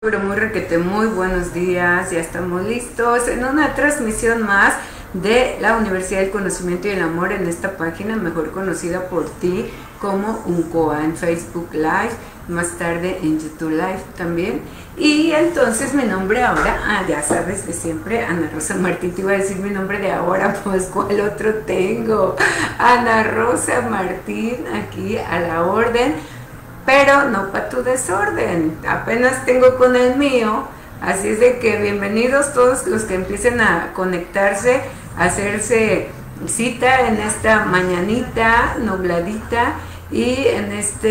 Pero muy requete, muy buenos días, ya estamos listos en una transmisión más de la Universidad del Conocimiento y el Amor en esta página mejor conocida por ti como UNCOA en Facebook Live, más tarde en YouTube Live también. Y entonces mi nombre ahora, ya sabes de siempre, Ana Rosa Martín. Te iba a decir mi nombre de ahora, pues ¿cuál otro tengo? Ana Rosa Martín, aquí a la orden. Pero no para tu desorden, apenas tengo con el mío, así es de que bienvenidos todos los que empiecen a conectarse, a hacerse cita en esta mañanita nubladita y en esta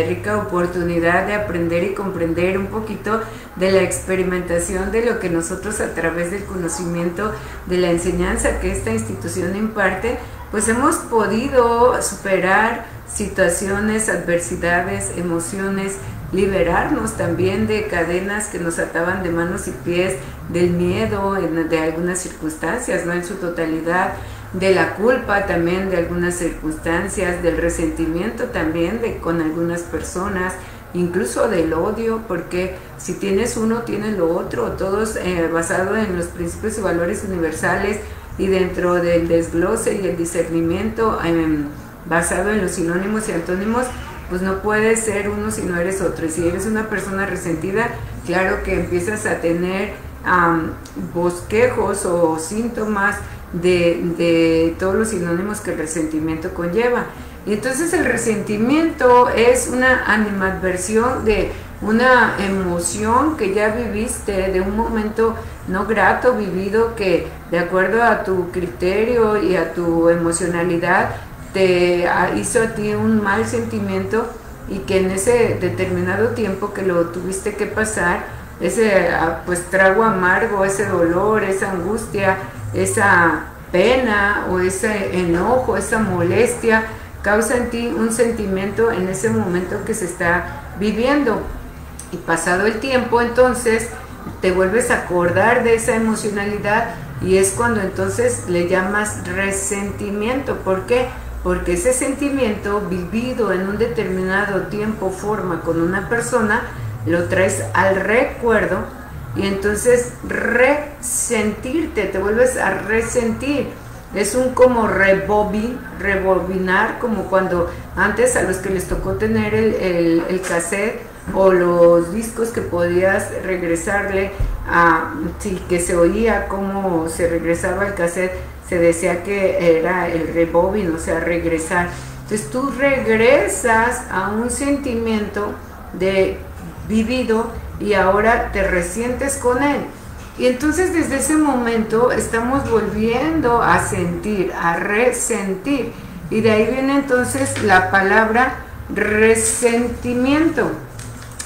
rica oportunidad de aprender y comprender un poquito de la experimentación de lo que nosotros a través del conocimiento de la enseñanza que esta institución imparte, pues hemos podido superar situaciones, adversidades, emociones, liberarnos también de cadenas que nos ataban de manos y pies, del miedo de algunas circunstancias, no en su totalidad, de la culpa también de algunas circunstancias, del resentimiento también con algunas personas, incluso del odio, porque si tienes uno, tienes lo otro, todos basado en los principios y valores universales y dentro del desglose y el discernimiento basado en los sinónimos y antónimos, pues no puedes ser uno si no eres otro. Y si eres una persona resentida, claro que empiezas a tener bosquejos o síntomas de todos los sinónimos que el resentimiento conlleva. Y entonces el resentimiento es una animadversión de una emoción que ya viviste, de un momento no grato vivido que de acuerdo a tu criterio y a tu emocionalidad te hizo a ti un mal sentimiento y que en ese determinado tiempo que lo tuviste que pasar, ese pues trago amargo, ese dolor, esa angustia, esa pena o ese enojo, esa molestia, causa en ti un sentimiento en ese momento que se está viviendo. Y pasado el tiempo, entonces te vuelves a acordar de esa emocionalidad y es cuando entonces le llamas resentimiento. ¿Por qué? Porque ese sentimiento vivido en un determinado tiempo, forma con una persona, lo traes al recuerdo y entonces resentirte, te vuelves a resentir. Es un como rebobinar, como cuando antes a los que les tocó tener el cassette o los discos que podías regresarle a, sí, que se oía cómo se regresaba el cassette, se decía que era el rebobin, o sea, regresar. Entonces tú regresas a un sentimiento de vivido y ahora te resientes con él. Y entonces desde ese momento estamos volviendo a sentir, a resentir. Y de ahí viene entonces la palabra resentimiento.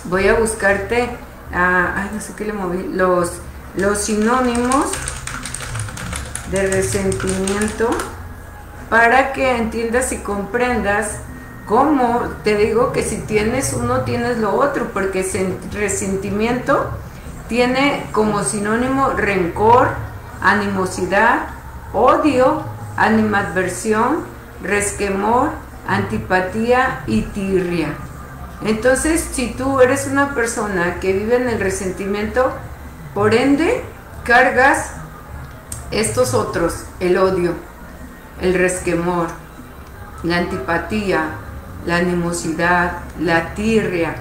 Voy a buscarte, no sé qué le moví, los sinónimos de resentimiento para que entiendas y comprendas cómo te digo que si tienes uno tienes lo otro, porque resentimiento tiene como sinónimo rencor, animosidad, odio, animadversión, resquemor, antipatía y tirria. Entonces, si tú eres una persona que vive en el resentimiento, por ende, cargas estos otros, el odio, el resquemor, la antipatía, la animosidad, la tirria.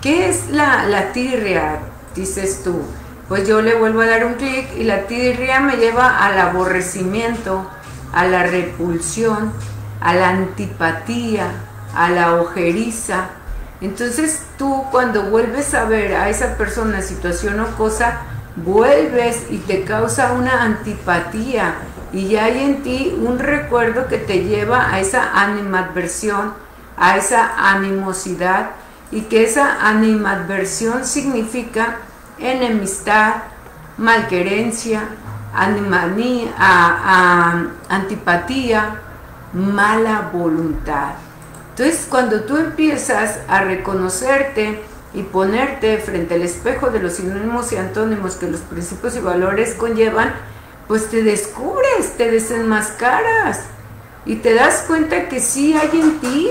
¿Qué es la tirria? Dices tú. Pues yo le vuelvo a dar un clic y la tirria me lleva al aborrecimiento, a la repulsión, a la antipatía, a la ojeriza. Entonces tú cuando vuelves a ver a esa persona, situación o cosa, vuelves y te causa una antipatía y ya hay en ti un recuerdo que te lleva a esa animadversión, a esa animosidad, y que esa animadversión significa enemistad, malquerencia, antipatía, mala voluntad. Entonces cuando tú empiezas a reconocerte y ponerte frente al espejo de los sinónimos y antónimos que los principios y valores conllevan, pues te descubres, te desenmascaras y te das cuenta que sí hay en ti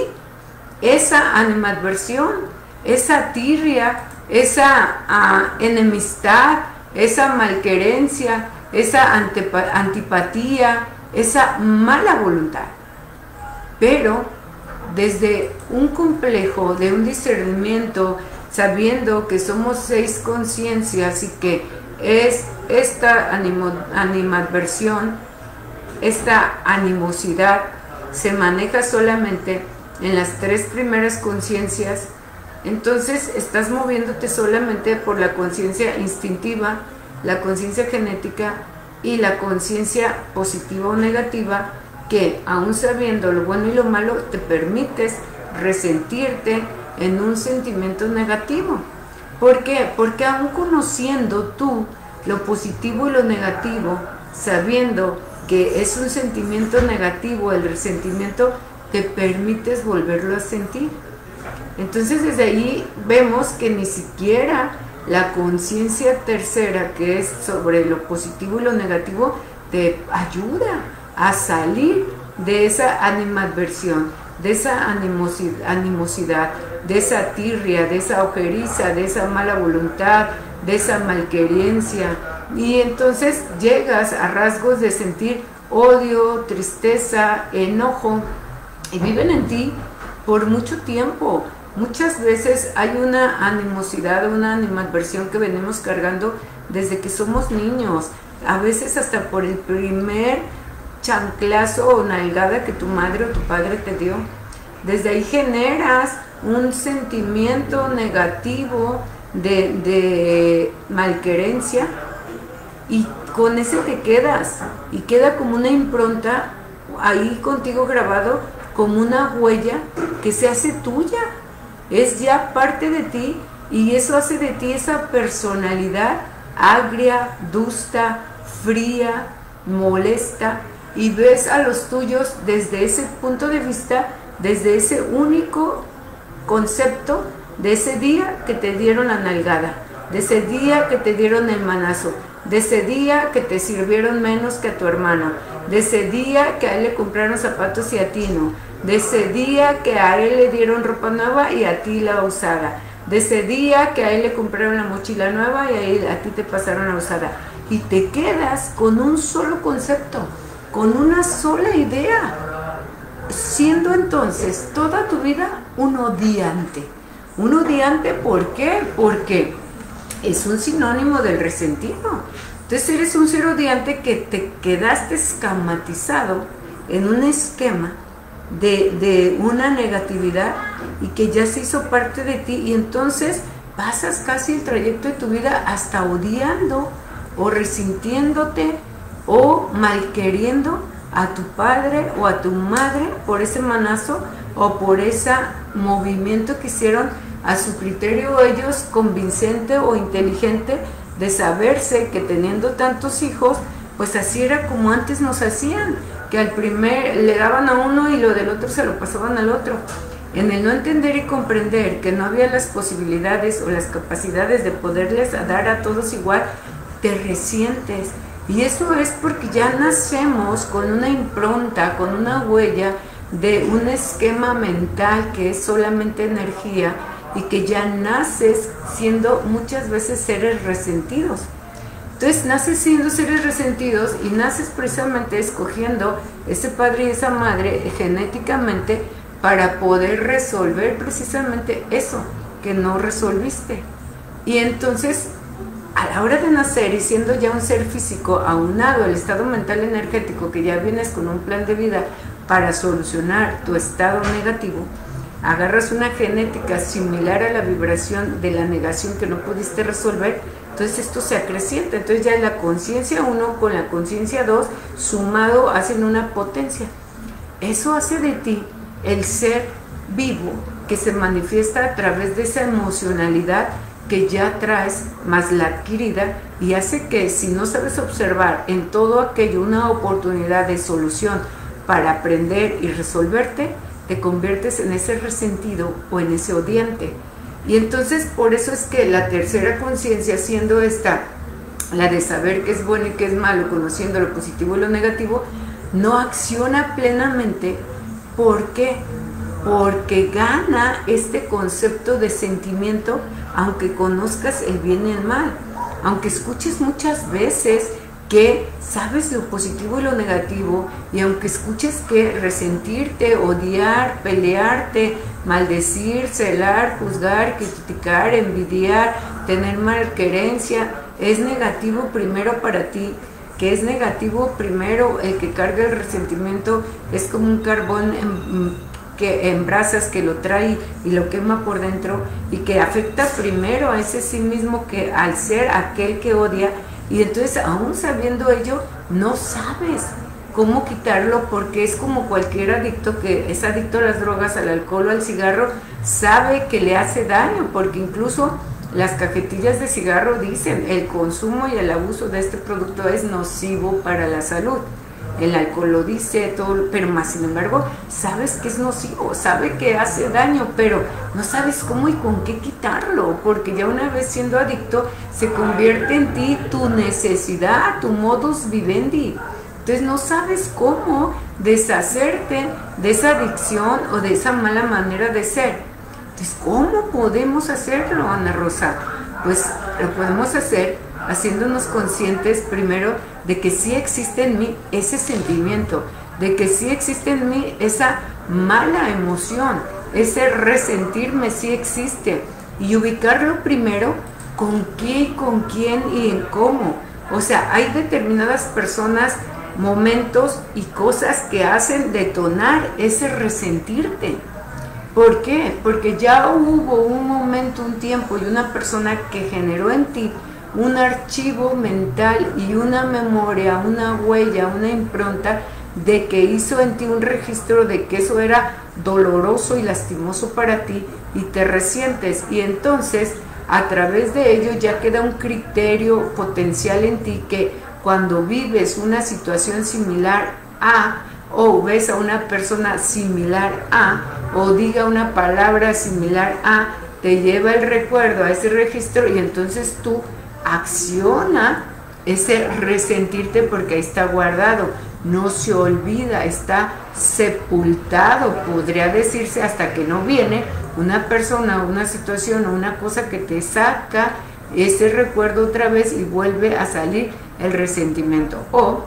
esa animadversión, esa tirria, esa enemistad, esa malquerencia, esa antipatía, esa mala voluntad. Pero desde un complejo, de un discernimiento, sabiendo que somos 6 conciencias y que es esta animadversión, esta animosidad, se maneja solamente en las 3 primeras conciencias, entonces estás moviéndote solamente por la conciencia instintiva, la conciencia genética y la conciencia positiva o negativa, que aún sabiendo lo bueno y lo malo, te permites resentirte en un sentimiento negativo. ¿Por qué? Porque aún conociendo tú lo positivo y lo negativo, sabiendo que es un sentimiento negativo, el resentimiento, te permites volverlo a sentir. Entonces desde ahí vemos que ni siquiera la conciencia tercera, que es sobre lo positivo y lo negativo, te ayuda a salir de esa animadversión, de esa animosidad, de esa tirria, de esa ojeriza, de esa mala voluntad, de esa malquerencia. Y entonces llegas a rasgos de sentir odio, tristeza, enojo, y viven en ti por mucho tiempo. Muchas veces hay una animosidad, una animadversión que venimos cargando desde que somos niños, a veces hasta por el primer chanclazo o nalgada que tu madre o tu padre te dio. Desde ahí generas un sentimiento negativo de malquerencia, y con ese te quedas, y queda como una impronta ahí contigo grabado, como una huella que se hace tuya, es ya parte de ti, y eso hace de ti esa personalidad agria, dusta, fría, molesta, y ves a los tuyos desde ese punto de vista, desde ese único concepto de ese día que te dieron la nalgada, de ese día que te dieron el manazo, de ese día que te sirvieron menos que a tu hermano, de ese día que a él le compraron zapatos y a ti no, de ese día que a él le dieron ropa nueva y a ti la usada, de ese día que a él le compraron la mochila nueva y a ti te pasaron la usada, y te quedas con un solo concepto, con una sola idea, siendo entonces toda tu vida un odiante. Un odiante, ¿por qué? Porque es un sinónimo del resentido. Entonces eres un ser odiante que te quedaste escamatizado en un esquema de una negatividad, y que ya se hizo parte de ti, y entonces pasas casi el trayecto de tu vida hasta odiando o resintiéndote o malqueriendo a tu padre o a tu madre por ese manazo o por ese movimiento que hicieron a su criterio ellos convincente o inteligente, de saberse que teniendo tantos hijos, pues así era como antes nos hacían, que al primer le daban a uno y lo del otro se lo pasaban al otro. En el no entender y comprender que no había las posibilidades o las capacidades de poderles dar a todos igual, te resientes. Y eso es porque ya nacemos con una impronta, con una huella de un esquema mental que es solamente energía, y que ya naces siendo muchas veces seres resentidos. Entonces naces siendo seres resentidos y naces precisamente escogiendo ese padre y esa madre genéticamente para poder resolver precisamente eso que no resolviste. Y entonces a la hora de nacer y siendo ya un ser físico aunado al estado mental energético, que ya vienes con un plan de vida para solucionar tu estado negativo, agarras una genética similar a la vibración de la negación que no pudiste resolver, entonces esto se acrecienta. Entonces ya la conciencia 1 con la conciencia 2 sumado hacen una potencia. Eso hace de ti el ser vivo que se manifiesta a través de esa emocionalidad que ya traes más la adquirida, y hace que si no sabes observar en todo aquello una oportunidad de solución para aprender y resolverte, te conviertes en ese resentido o en ese odiante. Y entonces por eso es que la tercera conciencia, siendo esta, la de saber qué es bueno y qué es malo, conociendo lo positivo y lo negativo, no acciona plenamente. ¿Por qué? porque gana este concepto de sentimiento, aunque conozcas el bien y el mal, aunque escuches muchas veces que sabes lo positivo y lo negativo, y aunque escuches que resentirte, odiar, pelearte, maldecir, celar, juzgar, criticar, envidiar, tener malquerencia, es negativo primero para ti, que es negativo primero, el que carga el resentimiento es como un carbón que en brasas, que lo trae y lo quema por dentro, y que afecta primero a ese sí mismo que al ser aquel que odia. Y entonces, aún sabiendo ello, no sabes cómo quitarlo, porque es como cualquier adicto que es adicto a las drogas, al alcohol o al cigarro, sabe que le hace daño, porque incluso las cajetillas de cigarro dicen: el consumo y el abuso de este producto es nocivo para la salud. El alcohol lo dice, todo, pero más sin embargo, sabes que es nocivo, sabe que hace daño, pero no sabes cómo y con qué quitarlo, porque ya una vez siendo adicto, se convierte en ti tu necesidad, tu modus vivendi. Entonces no sabes cómo deshacerte de esa adicción o de esa mala manera de ser. Entonces, ¿cómo podemos hacerlo, Ana Rosa? Pues lo podemos hacer haciéndonos conscientes primero de que sí existe en mí ese sentimiento, de que sí existe en mí esa mala emoción, ese resentirme sí existe, y ubicarlo primero con qué, con quién y en cómo. O sea, hay determinadas personas, momentos y cosas que hacen detonar ese resentirte. ¿Por qué? Porque ya hubo un momento, un tiempo y una persona que generó en ti un archivo mental y una memoria, una huella, una impronta de que hizo en ti un registro de que eso era doloroso y lastimoso para ti, y te resientes, y entonces a través de ello ya queda un criterio potencial en ti que cuando vives una situación similar a, o ves a una persona similar a, o diga una palabra similar a, te lleva el recuerdo a ese registro, y entonces tú acciona ese resentirte porque ahí está guardado, no se olvida, está sepultado, podría decirse, hasta que no viene una persona, una situación o una cosa que te saca ese recuerdo otra vez y vuelve a salir el resentimiento. O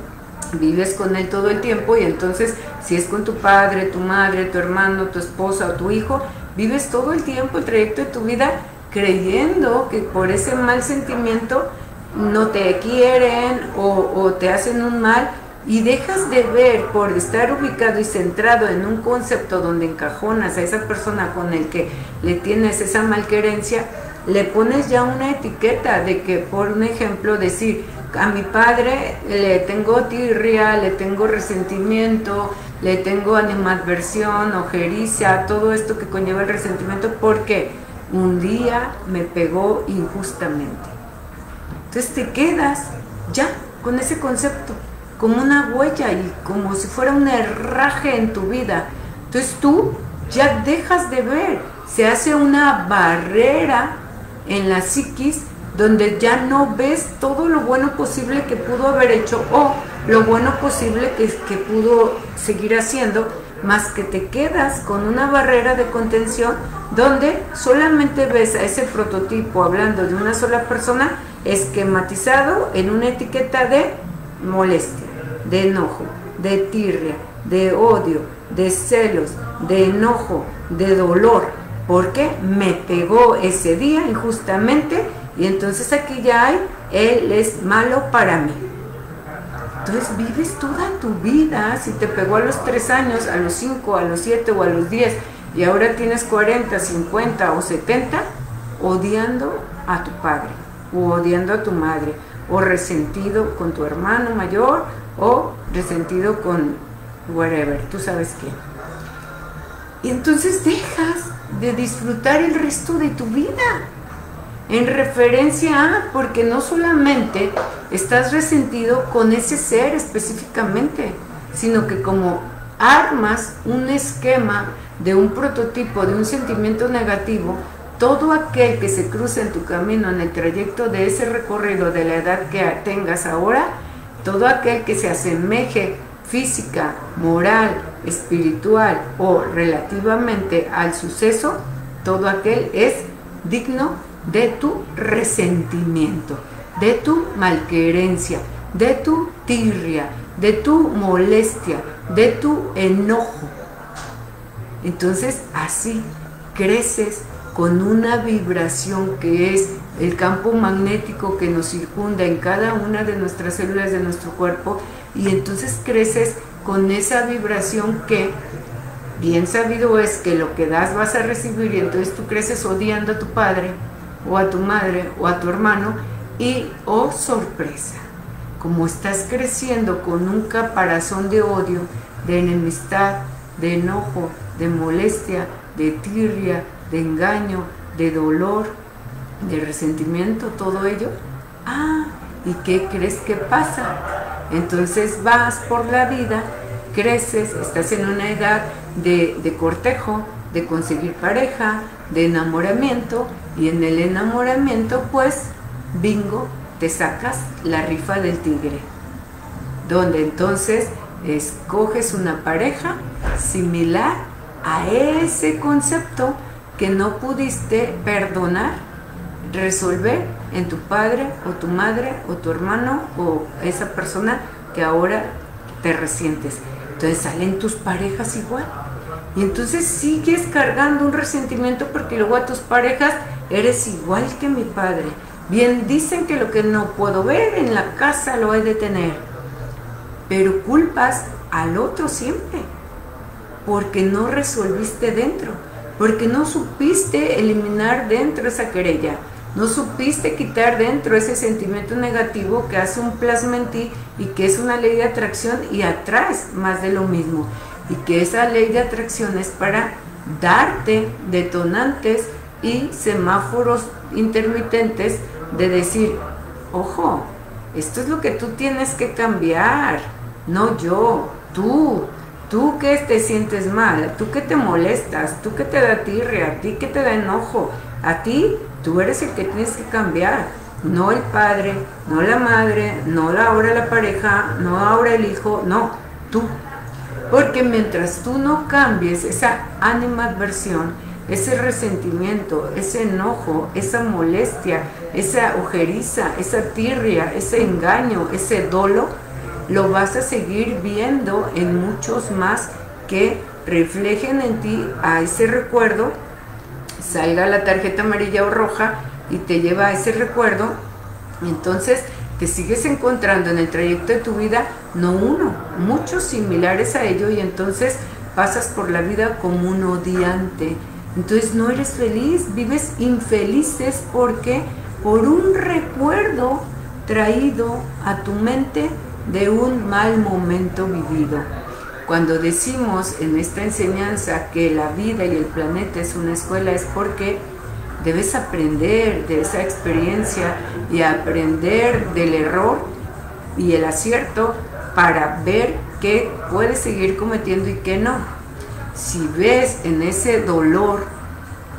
vives con él todo el tiempo, y entonces si es con tu padre, tu madre, tu hermano, tu esposa o tu hijo, vives todo el tiempo el trayecto de tu vida creyendo que por ese mal sentimiento no te quieren o te hacen un mal, y dejas de ver, por estar ubicado y centrado en un concepto donde encajonas a esa persona con el que le tienes esa malquerencia, le pones ya una etiqueta de que, por un ejemplo, decir: a mi padre le tengo tirria, le tengo resentimiento, le tengo animadversión, ojeriza, todo esto que conlleva el resentimiento, porque un día me pegó injustamente. Entonces te quedas ya con ese concepto, como una huella y como si fuera un herraje en tu vida. Entonces tú ya dejas de ver, se hace una barrera en la psiquis donde ya no ves todo lo bueno posible que pudo haber hecho o lo bueno posible que pudo seguir haciendo, más que te quedas con una barrera de contención donde solamente ves a ese prototipo, hablando de una sola persona, esquematizado en una etiqueta de molestia, de enojo, de tirria, de odio, de celos, de enojo, de dolor, porque me pegó ese día injustamente, y entonces aquí ya hay, él es malo para mí. Entonces vives toda tu vida, si te pegó a los 3 años, a los 5, a los 7 o a los 10, y ahora tienes 40, 50 o 70, odiando a tu padre, o odiando a tu madre, o resentido con tu hermano mayor, o resentido con whatever, tú sabes quién. Y entonces dejas de disfrutar el resto de tu vida, en referencia a, porque no solamente estás resentido con ese ser específicamente, sino que como armas un esquema de un prototipo, de un sentimiento negativo, todo aquel que se cruce en tu camino en el trayecto de ese recorrido de la edad que tengas ahora, todo aquel que se asemeje física, moral, espiritual o relativamente al suceso, todo aquel es digno de tu resentimiento, de tu malquerencia, de tu tirria, de tu molestia, de tu enojo. Entonces así creces con una vibración que es el campo magnético que nos circunda en cada una de nuestras células de nuestro cuerpo, y entonces creces con esa vibración que bien sabido es que lo que das vas a recibir, y entonces tú creces odiando a tu padre o a tu madre o a tu hermano, y oh sorpresa, como estás creciendo con un caparazón de odio, de enemistad, de enojo, de molestia, de tirria, de engaño, de dolor, de resentimiento, todo ello, ¿y qué crees que pasa? Entonces vas por la vida, creces, estás en una edad de cortejo, de conseguir pareja, de enamoramiento, y en el enamoramiento pues bingo, te sacas la rifa del tigre, donde entonces escoges una pareja similar a ese concepto que no pudiste perdonar, resolver en tu padre o tu madre o tu hermano o esa persona que ahora te resientes. Entonces salen tus parejas igual, y entonces sigues cargando un resentimiento porque luego a tus parejas eres igual que mi padre. Bien dicen que lo que no puedo ver en la casa lo he de tener, pero culpas al otro siempre porque no resolviste dentro, porque no supiste eliminar dentro esa querella, no supiste quitar dentro ese sentimiento negativo que hace un plasma en ti y que es una ley de atracción y atraes más de lo mismo, y que esa ley de atracción es para darte detonantes y semáforos intermitentes de decir, ojo, esto es lo que tú tienes que cambiar, no yo, tú que te sientes mal, tú que te molestas, tú que te da tirria, a ti que te da enojo, a ti, tú eres el que tienes que cambiar, no el padre, no la madre, no ahora la pareja, no ahora el hijo, no, tú. Porque mientras tú no cambies esa animadversión, ese resentimiento, ese enojo, esa molestia, esa ojeriza, esa tirria, ese engaño, ese dolo, lo vas a seguir viendo en muchos más que reflejen en ti a ese recuerdo, salga la tarjeta amarilla o roja y te lleva a ese recuerdo, y entonces te sigues encontrando en el trayecto de tu vida, no uno, muchos similares a ello, y entonces pasas por la vida como un odiante. Entonces no eres feliz, vives infelices porque por un recuerdo traído a tu mente de un mal momento vivido. Cuando decimos en esta enseñanza que la vida y el planeta es una escuela, es porque debes aprender de esa experiencia y aprender del error y el acierto para ver qué puedes seguir cometiendo y qué no. Si ves en ese dolor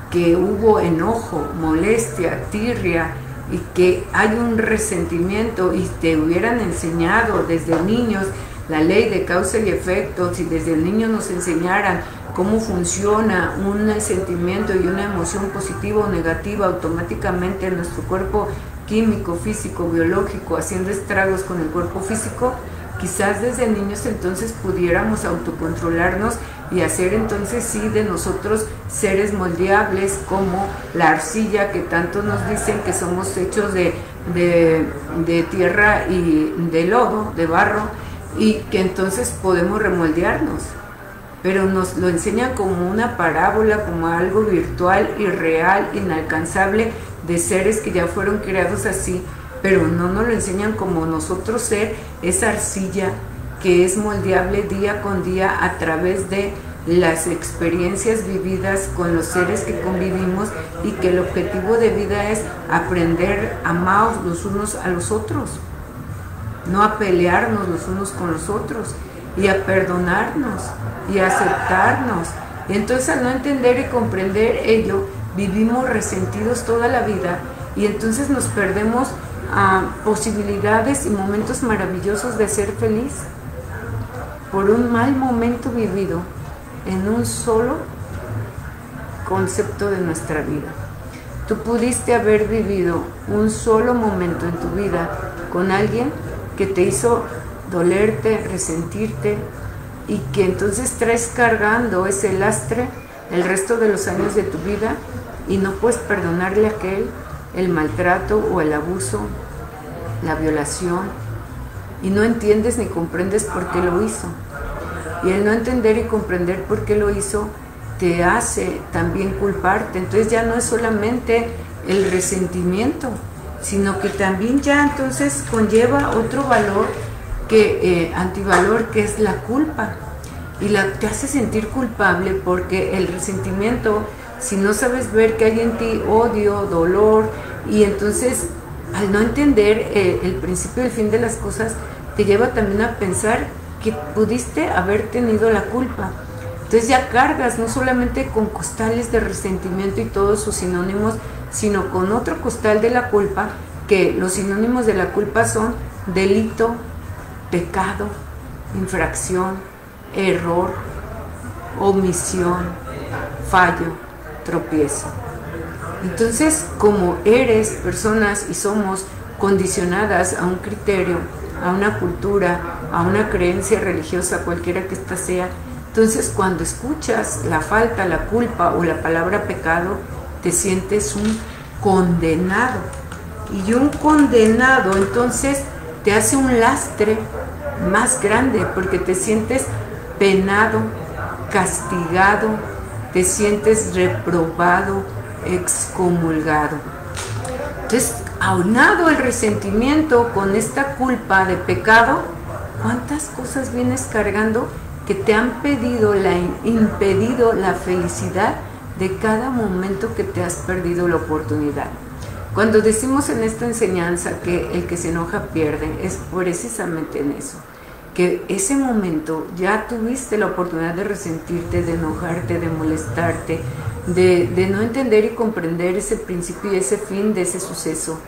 que hubo enojo, molestia, tirria, y que hay un resentimiento, y te hubieran enseñado desde niños la ley de causa y efecto, si desde el niño nos enseñaran cómo funciona un sentimiento y una emoción positiva o negativa automáticamente en nuestro cuerpo químico, físico, biológico, haciendo estragos con el cuerpo físico, quizás desde niños entonces pudiéramos autocontrolarnos y hacer entonces sí de nosotros seres moldeables como la arcilla que tanto nos dicen que somos hechos de tierra y de lodo, de barro, y que entonces podemos remoldearnos. Pero nos lo enseñan como una parábola, como algo virtual, irreal, inalcanzable, de seres que ya fueron creados así, pero no nos lo enseñan como nosotros ser esa arcilla que es moldeable día con día a través de las experiencias vividas con los seres que convivimos, y que el objetivo de vida es aprender a amarnos los unos a los otros, no a pelearnos los unos con los otros, y a perdonarnos y a aceptarnos. Y entonces al no entender y comprender ello, vivimos resentidos toda la vida, y entonces nos perdemos posibilidades y momentos maravillosos de ser feliz. por un mal momento vivido en un solo concepto de nuestra vida. Tú pudiste haber vivido un solo momento en tu vida con alguien que te hizo dolerte, resentirte, y que entonces traes cargando ese lastre el resto de los años de tu vida y no puedes perdonarle a aquel el maltrato o el abuso, la violación, y no entiendes ni comprendes por qué lo hizo. Y el no entender y comprender por qué lo hizo te hace también culparte. Entonces ya no es solamente el resentimiento, sino que también ya entonces conlleva otro valor, antivalor, que es la culpa. Y te hace sentir culpable porque el resentimiento, si no sabes ver que hay en ti odio, dolor, y entonces al no entender el principio y el fin de las cosas, te lleva también a pensar que pudiste haber tenido la culpa. Entonces ya cargas no solamente con costales de resentimiento y todos sus sinónimos, sino con otro costal de la culpa, que los sinónimos de la culpa son delito, pecado, infracción, error, omisión, fallo, tropiezo. Entonces, como eres personas y somos condicionadas a un criterio, a una cultura, a una creencia religiosa, cualquiera que ésta sea, entonces cuando escuchas la falta, la culpa o la palabra pecado, te sientes un condenado. Y un condenado entonces te hace un lastre más grande, porque te sientes penado, castigado, te sientes reprobado, excomulgado. Entonces, aunado el resentimiento con esta culpa de pecado, ¿cuántas cosas vienes cargando que te han impedido la felicidad de cada momento que te has perdido la oportunidad? Cuando decimos en esta enseñanza que el que se enoja pierde, es precisamente en eso, que ese momento ya tuviste la oportunidad de resentirte, de enojarte, de molestarte, de no entender y comprender ese principio y ese fin de ese suceso,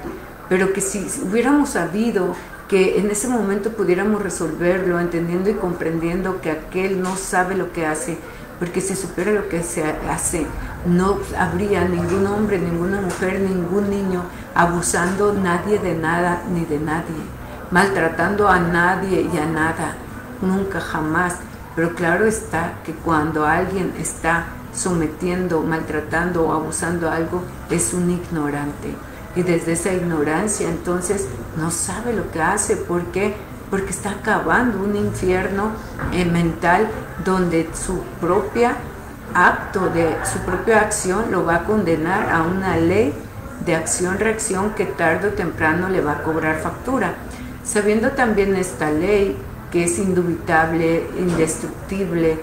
pero que si hubiéramos sabido que en ese momento pudiéramos resolverlo, entendiendo y comprendiendo que aquel no sabe lo que hace, porque si supiera lo que se hace, no habría ningún hombre, ninguna mujer, ningún niño abusando nadie de nada ni de nadie, maltratando a nadie y a nada, nunca, jamás. Pero claro está que cuando alguien está sometiendo, maltratando o abusando algo, es un ignorante. Y desde esa ignorancia entonces no sabe lo que hace. ¿Por qué? Porque está acabando un infierno mental donde su propia acción lo va a condenar a una ley de acción-reacción que tarde o temprano le va a cobrar factura. Sabiendo también esta ley, que es indubitable, indestructible,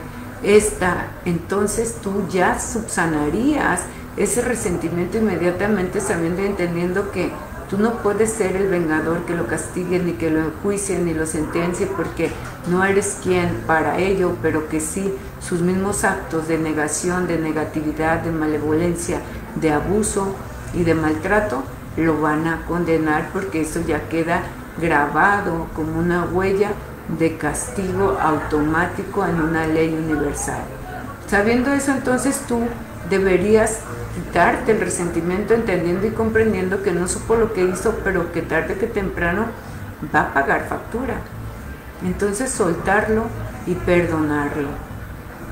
entonces tú ya subsanarías ese resentimiento inmediatamente, sabiendo y entendiendo que tú no puedes ser el vengador que lo castigue, ni que lo enjuicie, ni lo sentencie, porque no eres quien para ello, pero que sí sus mismos actos de negación, de negatividad, de malevolencia, de abuso y de maltrato lo van a condenar, porque eso ya queda grabado como una huella de castigo automático en una ley universal. Sabiendo eso, entonces tú deberías quitarte el resentimiento, entendiendo y comprendiendo que no supo lo que hizo, pero que tarde que temprano va a pagar factura. Entonces soltarlo y perdonarlo,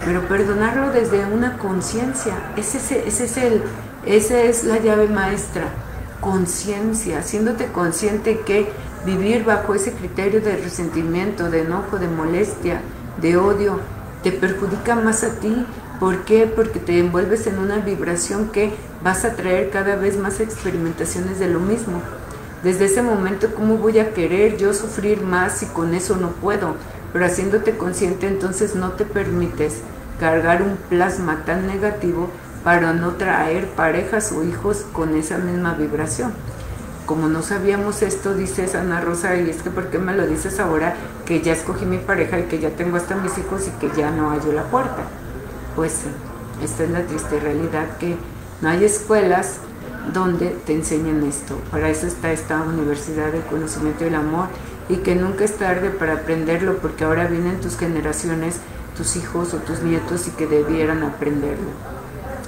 pero perdonarlo desde una conciencia. Esa es la llave maestra, conciencia, haciéndote consciente que vivir bajo ese criterio de resentimiento, de enojo, de molestia, de odio, te perjudica más a ti. ¿Por qué? Porque te envuelves en una vibración que vas a traer cada vez más experimentaciones de lo mismo. Desde ese momento, ¿cómo voy a querer yo sufrir más si con eso no puedo? Pero haciéndote consciente, entonces no te permites cargar un plasma tan negativo para no traer parejas o hijos con esa misma vibración. Como no sabíamos esto, dice Ana Rosa, y es que ¿por qué me lo dices ahora que ya escogí mi pareja y que ya tengo hasta mis hijos y que ya no hallo la puerta? Pues esta es la triste realidad, que no hay escuelas donde te enseñen esto. Para eso está esta Universidad del Conocimiento y el Amor, y que nunca es tarde para aprenderlo, porque ahora vienen tus generaciones, tus hijos o tus nietos, y que debieran aprenderlo,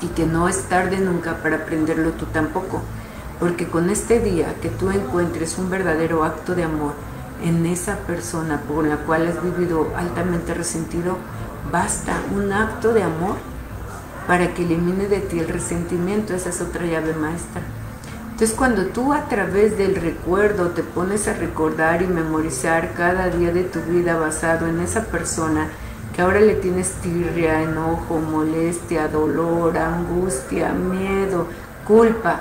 y que no es tarde nunca para aprenderlo tú tampoco, porque con este día que tú encuentres un verdadero acto de amor en esa persona por la cual has vivido altamente resentido, basta un acto de amor para que elimine de ti el resentimiento. Esa es otra llave maestra. Entonces, cuando tú a través del recuerdo te pones a recordar y memorizar cada día de tu vida basado en esa persona que ahora le tienes tirria, enojo, molestia, dolor, angustia, miedo, culpa,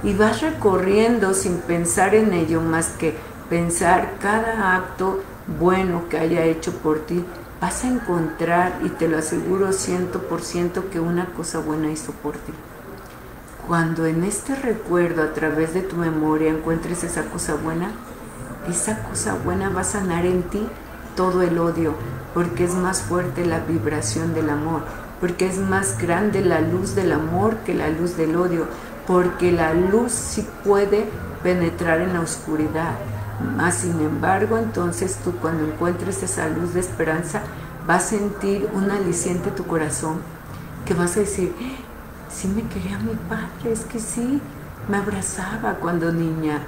y vas recorriendo sin pensar en ello más que pensar cada acto bueno que haya hecho por ti, vas a encontrar, y te lo aseguro 100%, que una cosa buena hizo por ti. Cuando en este recuerdo, a través de tu memoria, encuentres esa cosa buena va a sanar en ti todo el odio, porque es más fuerte la vibración del amor, porque es más grande la luz del amor que la luz del odio, porque la luz sí puede penetrar en la oscuridad. Más sin embargo, entonces tú, cuando encuentres esa luz de esperanza, vas a sentir un aliciente en tu corazón, que vas a decir: sí me quería mi padre, es que sí, me abrazaba cuando niña,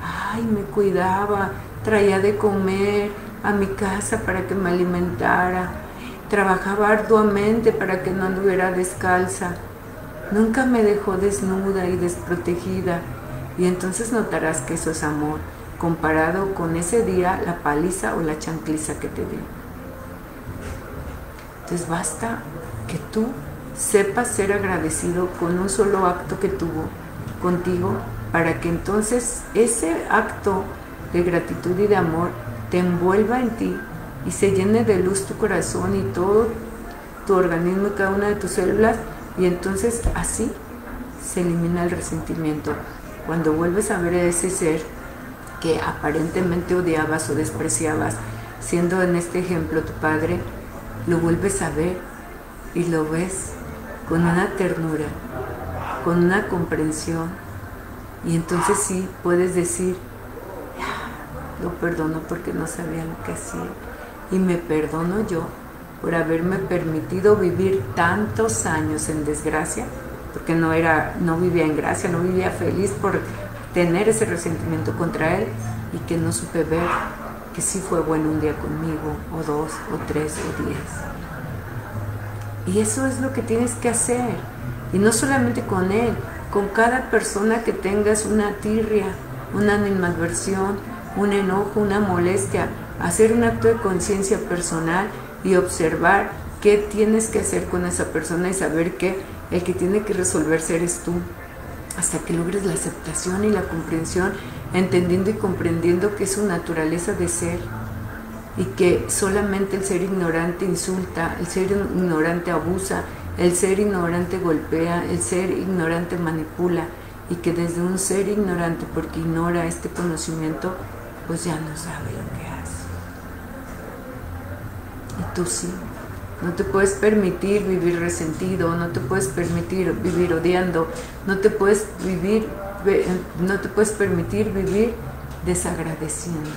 ay, me cuidaba, traía de comer a mi casa para que me alimentara, trabajaba arduamente para que no anduviera descalza, nunca me dejó desnuda y desprotegida. Y entonces notarás que eso es amor, comparado con ese día la paliza o la chancliza que te dio. Entonces basta que tú sepas ser agradecido con un solo acto que tuvo contigo, para que entonces ese acto de gratitud y de amor te envuelva en ti y se llene de luz tu corazón y todo tu organismo y cada una de tus células, y entonces así se elimina el resentimiento. Cuando vuelves a ver a ese ser que aparentemente odiabas o despreciabas, siendo en este ejemplo tu padre, lo vuelves a ver y lo ves con una ternura, con una comprensión, y entonces sí puedes decir: lo perdono porque no sabía lo que hacía, y me perdono yo por haberme permitido vivir tantos años en desgracia, porque no vivía en gracia, no vivía feliz por tener ese resentimiento contra él, y que no supe ver que sí fue bueno un día conmigo, o 2, o 3, o 10. Y eso es lo que tienes que hacer, y no solamente con él, con cada persona que tengas una tirria, una animadversión, un enojo, una molestia, hacer un acto de conciencia personal y observar qué tienes que hacer con esa persona, y saber que el que tiene que resolverse eres tú, hasta que logres la aceptación y la comprensión, entendiendo y comprendiendo que es su naturaleza de ser, y que solamente el ser ignorante insulta, el ser ignorante abusa, el ser ignorante golpea, el ser ignorante manipula, y que desde un ser ignorante, porque ignora este conocimiento, pues ya no sabe lo que hace. Y tú sí, no te puedes permitir vivir resentido, no te puedes permitir vivir odiando, no te puedes permitir vivir desagradeciendo,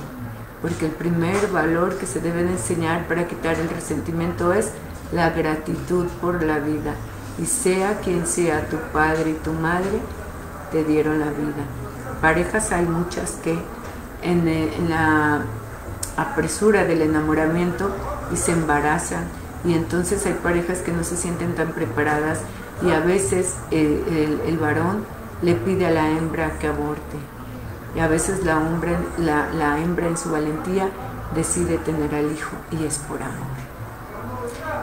porque el primer valor que se debe de enseñar para quitar el resentimiento es la gratitud por la vida, y sea quien sea tu padre y tu madre, te dieron la vida. Parejas hay muchas que en la apresura del enamoramiento y se embarazan, y entonces hay parejas que no se sienten tan preparadas, y a veces el varón le pide a la hembra que aborte, y a veces la hembra en su valentía decide tener al hijo, y es por amor.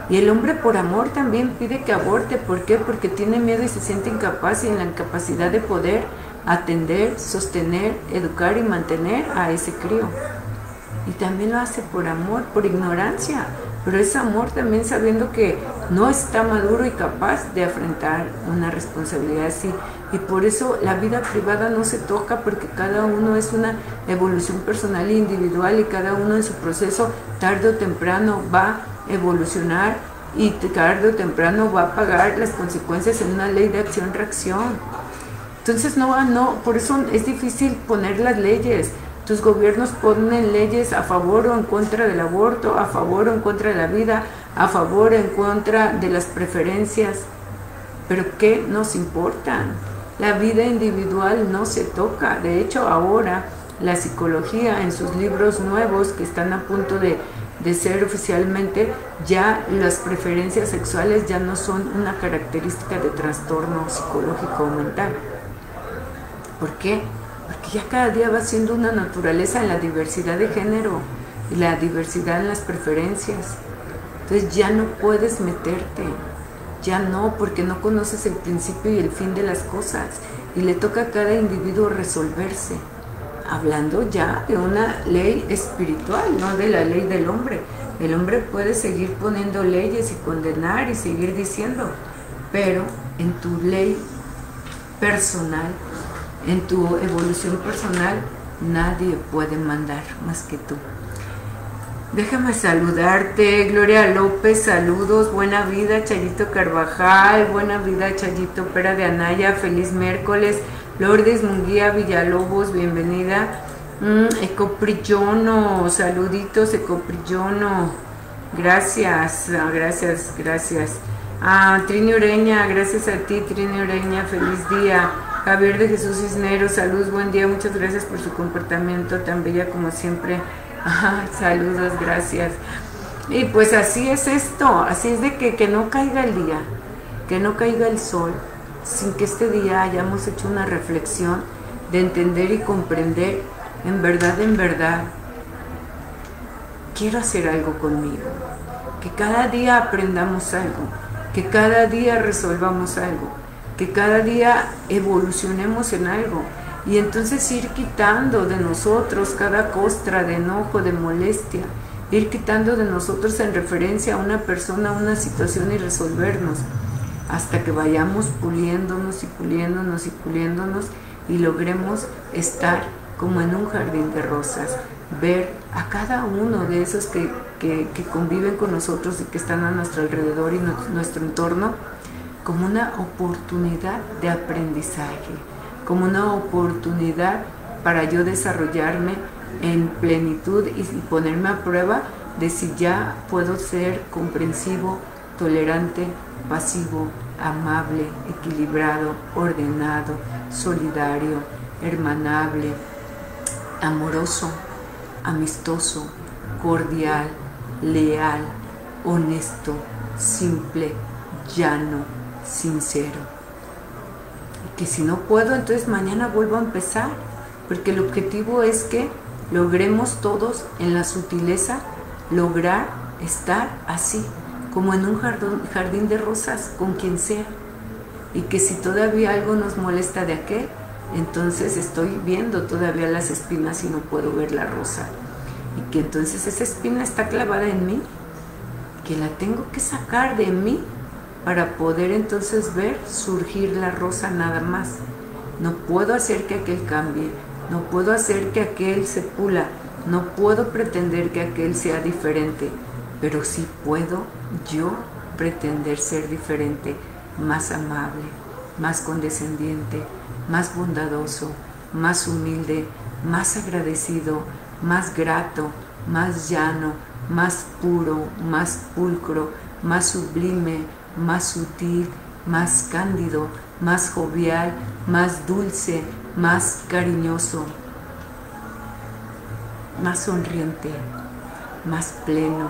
Y el hombre por amor también pide que aborte. ¿Por qué? Porque tiene miedo y se siente incapaz, y en la incapacidad de poder atender, sostener, educar y mantener a ese crío. Y también lo hace por amor, por ignorancia, pero es amor también sabiendo que no está maduro y capaz de afrontar una responsabilidad así. Y por eso la vida privada no se toca, porque cada uno es una evolución personal e individual, y cada uno en su proceso tarde o temprano va a evolucionar, y tarde o temprano va a pagar las consecuencias en una ley de acción-reacción. Entonces por eso es difícil poner las leyes, Tus gobiernos ponen leyes a favor o en contra del aborto, a favor o en contra de la vida, a favor o en contra de las preferencias. ¿Pero qué nos importan? La vida individual no se toca. De hecho, ahora la psicología en sus libros nuevos que están a punto de ser oficialmente, ya las preferencias sexuales ya no son una característica de trastorno psicológico o mental. ¿Por qué? Porque ya cada día va siendo una naturaleza en la diversidad de género y la diversidad en las preferencias. Entonces ya no puedes meterte, ya no, porque no conoces el principio y el fin de las cosas y le toca a cada individuo resolverse, hablando ya de una ley espiritual, no de la ley del hombre. El hombre puede seguir poniendo leyes y condenar y seguir diciendo, pero en tu ley personal, en tu evolución personal, nadie puede mandar más que tú. Déjame saludarte, Gloria López, saludos, buena vida, Chayito Carvajal, buena vida, Chayito Pera de Anaya, feliz miércoles, Lourdes Munguía Villalobos, bienvenida, Ecoprillono, saluditos, Ecoprillono, gracias, Trini Ureña, gracias a ti, Trini Ureña, feliz día. Javier de Jesús Cisneros, salud, buen día, muchas gracias por su comportamiento tan bella como siempre. Saludos, gracias. Y pues así es esto, así es de que no caiga el día, que no caiga el sol, sin que este día hayamos hecho una reflexión de entender y comprender, en verdad, quiero hacer algo conmigo, que cada día aprendamos algo, que cada día resolvamos algo, que cada día evolucionemos en algo, y entonces ir quitando de nosotros cada costra de enojo, de molestia, ir quitando de nosotros en referencia a una persona, a una situación y resolvernos, hasta que vayamos puliéndonos y puliéndonos y puliéndonos y logremos estar como en un jardín de rosas, ver a cada uno de esos que conviven con nosotros y que están a nuestro alrededor y nuestro entorno, como una oportunidad de aprendizaje, como una oportunidad para yo desarrollarme en plenitud y ponerme a prueba de si ya puedo ser comprensivo, tolerante, pasivo, amable, equilibrado, ordenado, solidario, hermanable, amoroso, amistoso, cordial, leal, honesto, simple, llano, sincero. Y que si no puedo, entonces mañana vuelvo a empezar, porque el objetivo es que logremos todos en la sutileza lograr estar así, como en un jardín de rosas, con quien sea. Y que si todavía algo nos molesta de aquel, entonces estoy viendo todavía las espinas y no puedo ver la rosa. Y que entonces esa espina está clavada en mí, que la tengo que sacar de mí para poder entonces ver surgir la rosa nada más. No puedo hacer que aquel cambie, no puedo hacer que aquel se pula, no puedo pretender que aquel sea diferente, pero sí puedo yo pretender ser diferente, más amable, más condescendiente, más bondadoso, más humilde, más agradecido, más grato, más llano, más puro, más pulcro, más sublime, más sutil, más cándido, más jovial, más dulce, más cariñoso, más sonriente, más pleno.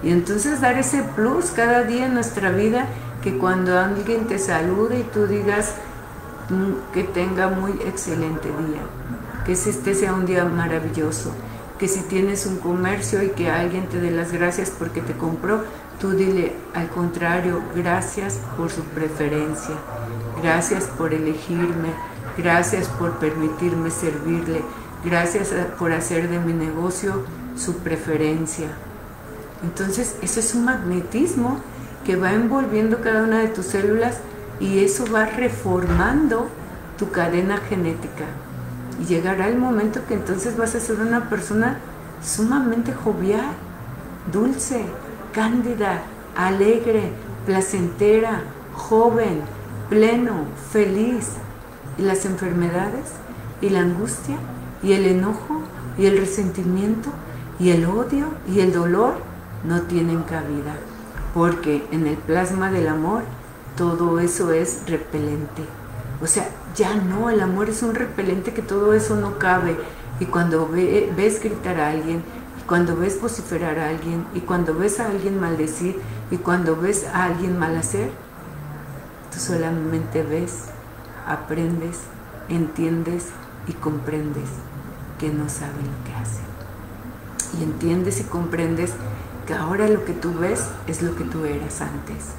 Y entonces dar ese plus cada día en nuestra vida, que cuando alguien te salude y tú digas que tenga muy excelente día, que este sea un día maravilloso, que si tienes un comercio y que alguien te dé las gracias porque te compró, tú dile al contrario, gracias por su preferencia, gracias por elegirme, gracias por permitirme servirle, gracias por hacer de mi negocio su preferencia. Entonces eso es un magnetismo que va envolviendo cada una de tus células y eso va reformando tu cadena genética. Y llegará el momento que entonces vas a ser una persona sumamente jovial, dulce, cándida, alegre, placentera, joven, pleno, feliz. Y las enfermedades y la angustia y el enojo y el resentimiento y el odio y el dolor no tienen cabida, porque en el plasma del amor todo eso es repelente. O sea, ya no, el amor es un repelente que todo eso no cabe. Y cuando ves gritar a alguien, y cuando ves vociferar a alguien, y cuando ves a alguien maldecir, y cuando ves a alguien mal hacer, tú solamente ves, aprendes, entiendes y comprendes que no saben lo que hacen. Y entiendes y comprendes que ahora lo que tú ves es lo que tú eras antes.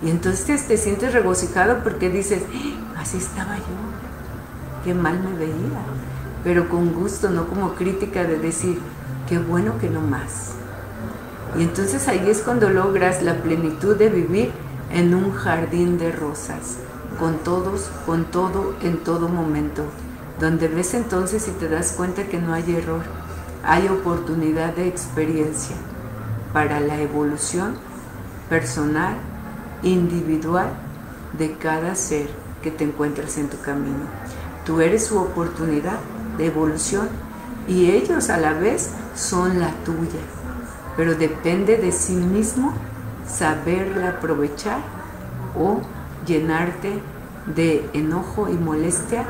Y entonces te sientes regocijado porque dices, así estaba yo, qué mal me veía, pero con gusto, no como crítica de decir, qué bueno que no más. Y entonces ahí es cuando logras la plenitud de vivir en un jardín de rosas, con todos, con todo, en todo momento, donde ves entonces y te das cuenta que no hay error, hay oportunidad de experiencia para la evolución personal, individual de cada ser que te encuentras en tu camino. Tú eres su oportunidad de evolución y ellos a la vez son la tuya, pero depende de sí mismo saberla aprovechar o llenarte de enojo y molestia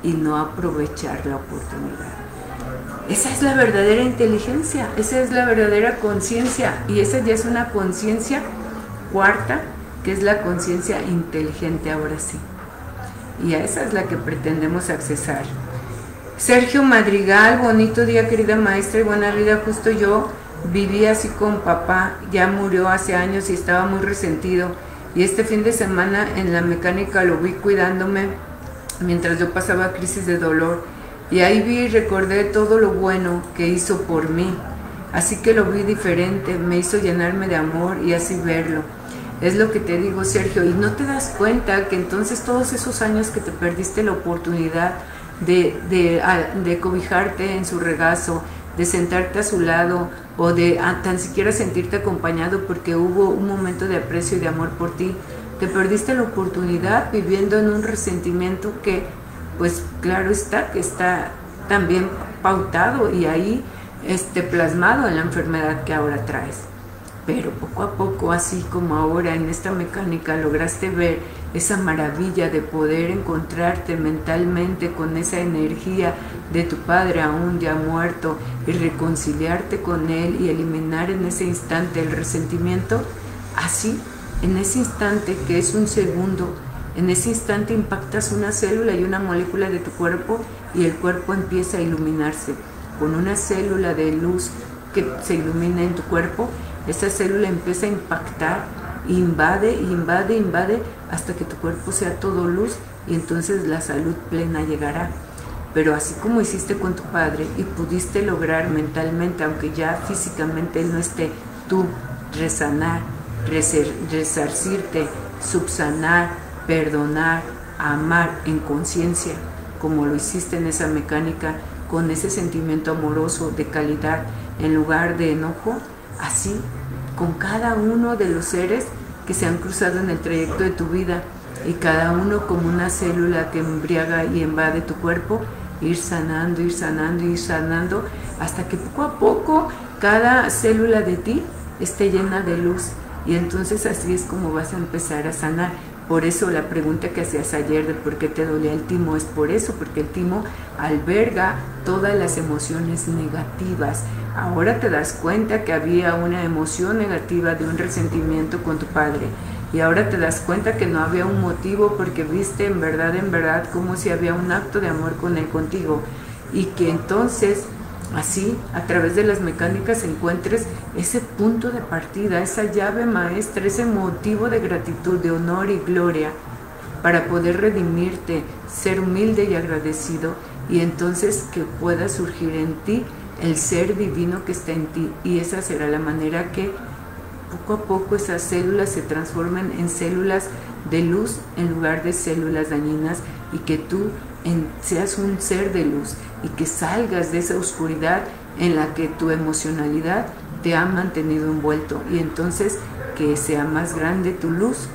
y no aprovechar la oportunidad. Esa es la verdadera inteligencia, esa es la verdadera conciencia, y esa ya es una conciencia cuarta, que es la conciencia inteligente ahora sí. Y a esa es la que pretendemos accesar. Sergio Madrigal, bonito día querida maestra y buena vida. Justo yo viví así con papá, ya murió hace años y estaba muy resentido. Y este fin de semana en la mecánica lo vi cuidándome mientras yo pasaba crisis de dolor. Y ahí vi y recordé todo lo bueno que hizo por mí. Así que lo vi diferente, me hizo llenarme de amor y así verlo. Es lo que te digo, Sergio, y no te das cuenta que entonces todos esos años que te perdiste la oportunidad de cobijarte en su regazo, de sentarte a su lado o de tan siquiera sentirte acompañado porque hubo un momento de aprecio y de amor por ti, te perdiste la oportunidad viviendo en un resentimiento que, pues claro está, que está también pautado y ahí plasmado en la enfermedad que ahora traes. Pero poco a poco, así como ahora en esta mecánica, lograste ver esa maravilla de poder encontrarte mentalmente con esa energía de tu padre aún ya muerto y reconciliarte con él y eliminar en ese instante el resentimiento. Así, en ese instante que es un segundo, en ese instante impactas una célula y una molécula de tu cuerpo y el cuerpo empieza a iluminarse con una célula de luz que se ilumina en tu cuerpo. Esa célula empieza a impactar, invade hasta que tu cuerpo sea todo luz y entonces la salud plena llegará. Pero así como hiciste con tu padre y pudiste lograr mentalmente, aunque ya físicamente él no esté, tú resanar, resarcirte, subsanar, perdonar, amar en conciencia, como lo hiciste en esa mecánica, con ese sentimiento amoroso de calidad en lugar de enojo, así con cada uno de los seres que se han cruzado en el trayecto de tu vida y cada uno como una célula que embriaga y invade tu cuerpo, ir sanando hasta que poco a poco cada célula de ti esté llena de luz y entonces así es como vas a empezar a sanar. Por eso la pregunta que hacías ayer de por qué te dolía el timo es por eso, porque el timo alberga todas las emociones negativas. Ahora te das cuenta que había una emoción negativa de un resentimiento con tu padre y ahora te das cuenta que no había un motivo porque viste en verdad como si había un acto de amor con él contigo y que entonces así a través de las mecánicas encuentres ese punto de partida, esa llave maestra, ese motivo de gratitud, de honor y gloria para poder redimirte, ser humilde y agradecido y entonces que pueda surgir en ti el ser divino que está en ti y esa será la manera que poco a poco esas células se transformen en células de luz en lugar de células dañinas y que tú seas un ser de luz y que salgas de esa oscuridad en la que tu emocionalidad te ha mantenido envuelto y entonces que sea más grande tu luz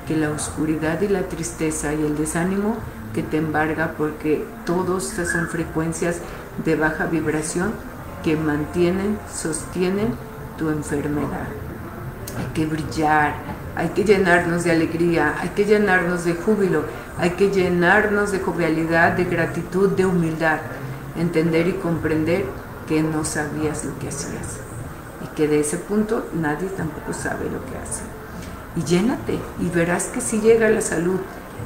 que la oscuridad y la tristeza y el desánimo que te embarga porque todas estas son frecuencias de baja vibración que mantienen, sostienen tu enfermedad. Hay que brillar, hay que llenarnos de alegría, hay que llenarnos de júbilo, hay que llenarnos de jovialidad, de gratitud, de humildad, entender y comprender que no sabías lo que hacías y que de ese punto nadie tampoco sabe lo que hace. Y llénate y verás que si llega la salud,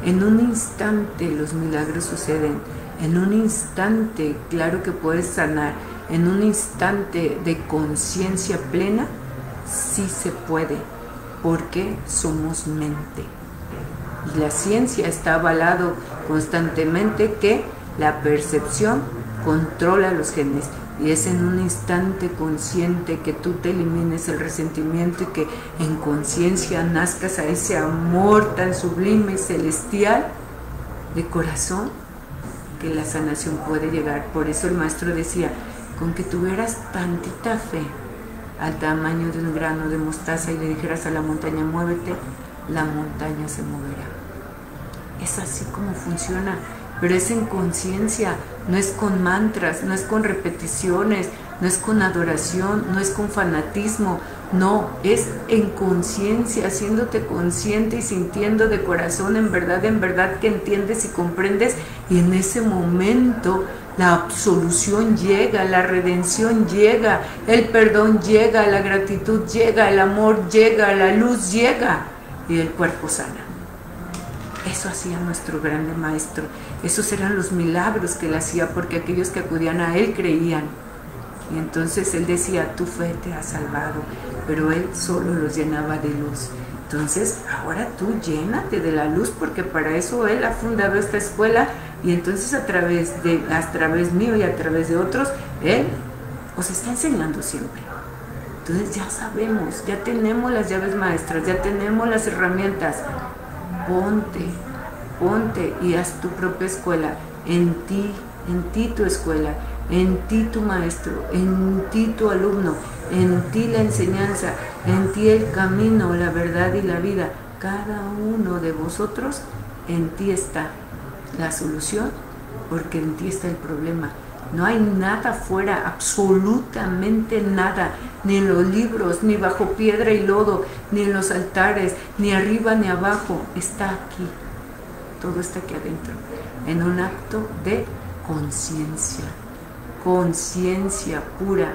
en un instante los milagros suceden, en un instante claro que puedes sanar, en un instante de conciencia plena, sí se puede, porque somos mente. Y la ciencia está avalado constantemente que la percepción controla los genes. Y es en un instante consciente que tú te elimines el resentimiento y que en conciencia nazcas a ese amor tan sublime y celestial de corazón que la sanación puede llegar. Por eso el maestro decía, con que tuvieras tantita fe al tamaño de un grano de mostaza y le dijeras a la montaña, muévete, la montaña se moverá. Es así como funciona, pero es en conciencia, no es con mantras, no es con repeticiones, no es con adoración, no es con fanatismo, no, es en conciencia, haciéndote consciente y sintiendo de corazón en verdad que entiendes y comprendes, y en ese momento la absolución llega, la redención llega, el perdón llega, la gratitud llega, el amor llega, la luz llega y el cuerpo sana. Eso hacía nuestro grande maestro, esos eran los milagros que él hacía, porque aquellos que acudían a él creían. Y entonces él decía, tu fe te ha salvado, pero él solo los llenaba de luz. Entonces ahora tú llénate de la luz, porque para eso él ha fundado esta escuela, y entonces a través mío y a través de otros, él os está enseñando siempre. Entonces ya sabemos, ya tenemos las llaves maestras, ya tenemos las herramientas. Ponte y haz tu propia escuela, en ti tu escuela, en ti tu maestro, en ti tu alumno, en ti la enseñanza, en ti el camino, la verdad y la vida. Cada uno de vosotros, en ti está la solución, porque en ti está el problema. No hay nada fuera, absolutamente nada, ni en los libros, ni bajo piedra y lodo, ni en los altares, ni arriba ni abajo, está aquí. Todo está aquí adentro, en un acto de conciencia, conciencia pura.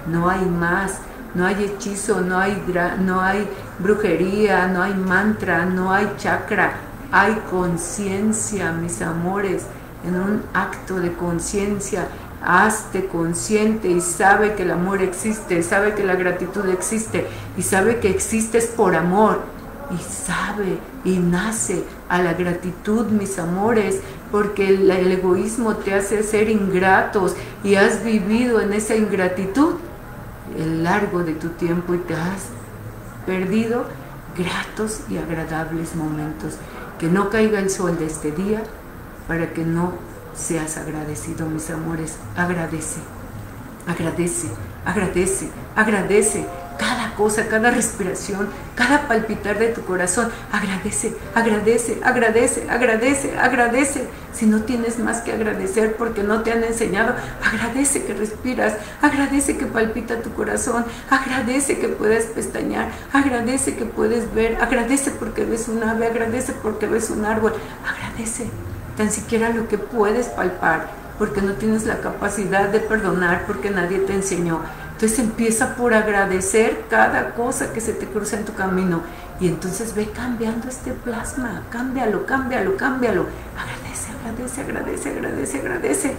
No hay más, no hay hechizo, no hay brujería, no hay mantra, no hay chakra, hay conciencia, mis amores. En un acto de conciencia, hazte consciente y sabe que el amor existe, sabe que la gratitud existe y sabe que existes por amor, y sabe y nace a la gratitud, mis amores, porque el egoísmo te hace ser ingratos y has vivido en esa ingratitud el largo de tu tiempo y te has perdido gratos y agradables momentos. Que no caiga el sol de este día para que no seas agradecido, mis amores. Agradece, agradece, agradece, agradece cada cosa, cada respiración, cada palpitar de tu corazón. Agradece, agradece, agradece, agradece, agradece. Si no tienes más que agradecer porque no te han enseñado, agradece que respiras, agradece que palpita tu corazón, agradece que puedes pestañear, agradece que puedes ver, agradece porque ves un ave, agradece porque ves un árbol, agradece tan siquiera lo que puedes palpar, porque no tienes la capacidad de perdonar, porque nadie te enseñó. Entonces empieza por agradecer cada cosa que se te cruza en tu camino, y entonces ve cambiando este plasma, cámbialo, cámbialo, cámbialo. Agradece, agradece, agradece, agradece, agradece,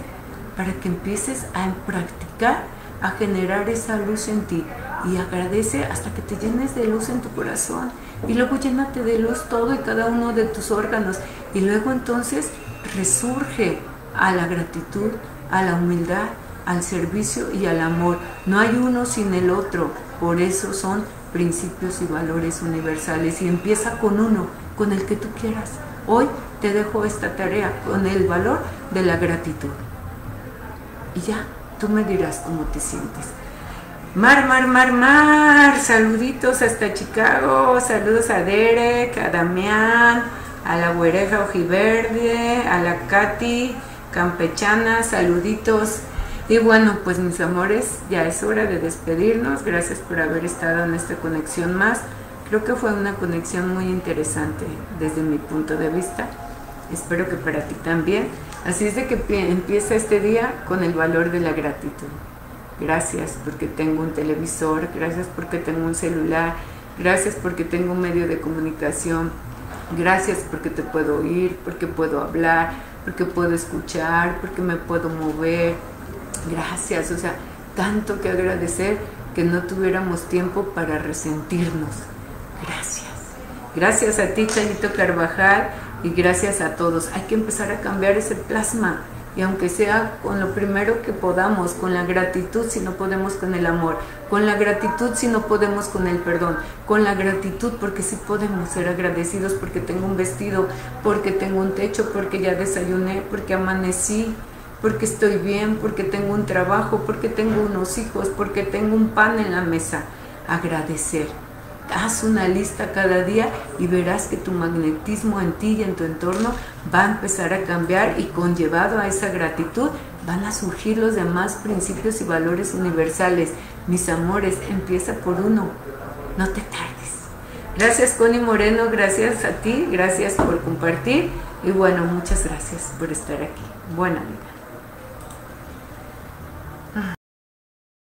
para que empieces a practicar, a generar esa luz en ti, y agradece hasta que te llenes de luz en tu corazón, y luego llénate de luz todo y cada uno de tus órganos, y luego entonces resurge a la gratitud, a la humildad, al servicio y al amor. No hay uno sin el otro, por eso son principios y valores universales, y empieza con uno, con el que tú quieras. Hoy te dejo esta tarea con el valor de la gratitud, y ya tú me dirás cómo te sientes. Mar, mar, mar, mar, saluditos hasta Chicago, saludos a Derek, a Damián, a la güereja ojiverde, a la Katy campechana, saluditos. Y bueno, pues mis amores, ya es hora de despedirnos. Gracias por haber estado en esta conexión más. Creo que fue una conexión muy interesante desde mi punto de vista. Espero que para ti también. Así es de que empieza este día con el valor de la gratitud. Gracias porque tengo un televisor, gracias porque tengo un celular, gracias porque tengo un medio de comunicación, gracias porque te puedo oír, porque puedo hablar, porque puedo escuchar, porque me puedo mover. Gracias, o sea, tanto que agradecer que no tuviéramos tiempo para resentirnos. Gracias. Gracias a ti, Chayito Carvajal, y gracias a todos. Hay que empezar a cambiar ese plasma, y aunque sea con lo primero que podamos, con la gratitud si no podemos con el amor, con la gratitud si no podemos con el perdón, con la gratitud porque sí podemos ser agradecidos porque tengo un vestido, porque tengo un techo, porque ya desayuné, porque amanecí, porque estoy bien, porque tengo un trabajo, porque tengo unos hijos, porque tengo un pan en la mesa. Agradecer. Haz una lista cada día y verás que tu magnetismo en ti y en tu entorno va a empezar a cambiar, y conllevado a esa gratitud van a surgir los demás principios y valores universales. Mis amores, empieza por uno, no te tardes. Gracias, Connie Moreno, gracias a ti, gracias por compartir, y bueno, muchas gracias por estar aquí. Buena vida.